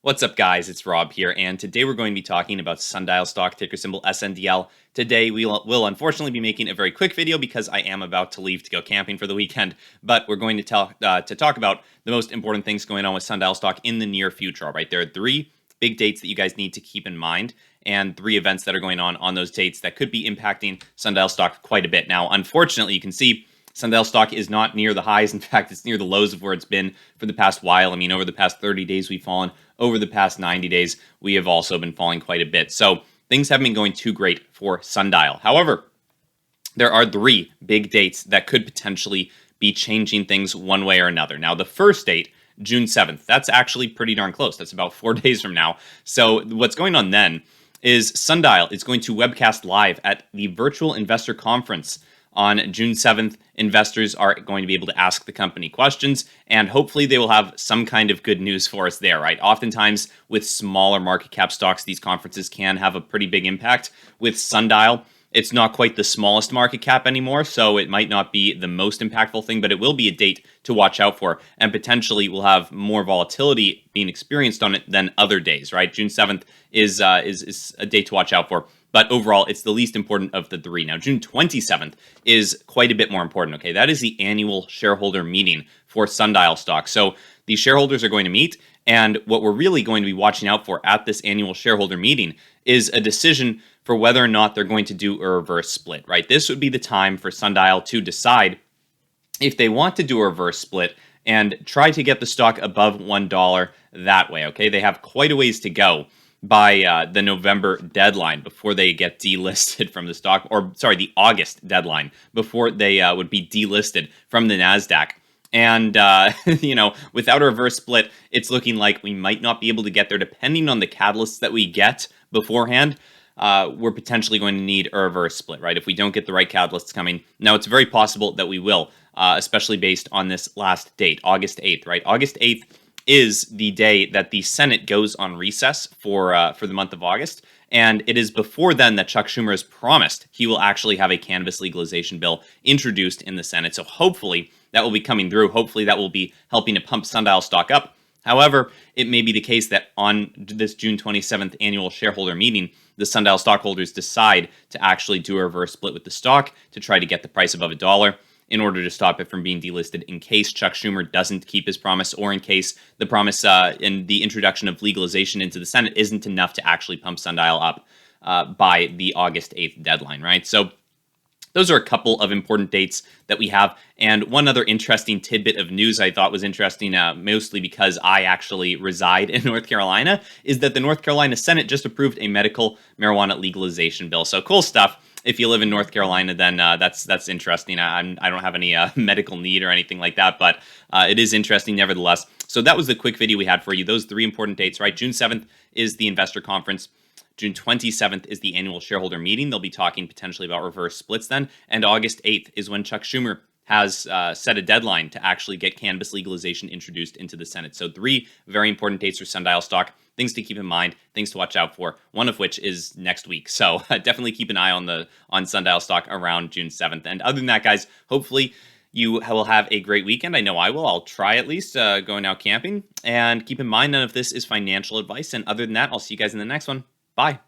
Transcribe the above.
What's up, guys? It's Rob here, and today we're going to be talking about sundial stock, ticker symbol SNDL. Today we will unfortunately be making a very quick video because I am about to leave to go camping for the weekend, but we're going to talk about the most important things going on with sundial stock in the near future. All right, there are three big dates that you guys need to keep in mind, and three events that are going on those dates that could be impacting sundial stock quite a bit. Now, unfortunately, you can see sundial stock is not near the highs. In fact, it's near the lows of where it's been for the past while. I mean, over the past 30 days, we've fallen. Over the past 90 days, we have also been falling quite a bit. So things haven't been going too great for sundial. However, there are three big dates that could potentially be changing things one way or another. Now, the first date, June 7th, that's actually pretty darn close. That's about 4 days from now. So what's going on then is sundial is going to webcast live at the virtual investor conference on June 7th. Investors are going to be able to ask the company questions, and hopefully they will have some kind of good news for us there, right? Oftentimes, with smaller market cap stocks, these conferences can have a pretty big impact. With sundial, it's not quite the smallest market cap anymore, so it might not be the most impactful thing, but it will be a date to watch out for, and potentially will have more volatility being experienced on it than other days, right? June 7th is a date to watch out for. But overall, it's the least important of the three. Now, June 27th is quite a bit more important, okay? That is the annual shareholder meeting for sundial stock. So the shareholders are going to meet, and what we're really going to be watching out for at this annual shareholder meeting is a decision for whether or not they're going to do a reverse split, right? This would be the time for sundial to decide if they want to do a reverse split and try to get the stock above $1 that way, okay? They have quite a ways to go by the November deadline before they get delisted from the stock, or sorry, the August deadline before they would be delisted from the NASDAQ. And, without a reverse split, it's looking like we might not be able to get there depending on the catalysts that we get beforehand. We're potentially going to need a reverse split, right? If we don't get the right catalysts coming. Now, it's very possible that we will, especially based on this last date, August 8th, right? August 8th is the day that the Senate goes on recess for the month of August. And it is before then that Chuck Schumer has promised he will actually have a cannabis legalization bill introduced in the Senate. So hopefully that will be coming through. Hopefully that will be helping to pump sundial stock up. However, it may be the case that on this June 27th annual shareholder meeting, the sundial stockholders decide to actually do a reverse split with the stock to try to get the price above $1 in order to stop it from being delisted in case Chuck Schumer doesn't keep his promise, or in case the promise in the introduction of legalization into the Senate isn't enough to actually pump sundial up by the August 8th deadline, right? So those are a couple of important dates that we have. And one other interesting tidbit of news I thought was interesting, mostly because I actually reside in North Carolina, is that the North Carolina Senate just approved a medical marijuana legalization bill. So cool stuff. If you live in North Carolina, then that's interesting. I don't have any medical need or anything like that, but it is interesting nevertheless. So that was the quick video we had for you. Those three important dates, right? June 7th is the investor conference. June 27th is the annual shareholder meeting. They'll be talking potentially about reverse splits then. And August 8th is when Chuck Schumer has set a deadline to actually get cannabis legalization introduced into the Senate. So three very important dates for sundial stock. Things to keep in mind, things to watch out for, one of which is next week. So definitely keep an eye on sundial stock around June 7th. And other than that, guys, hopefully you will have a great weekend. I know I will. I'll try at least going out camping. And keep in mind, none of this is financial advice. And other than that, I'll see you guys in the next one. Bye.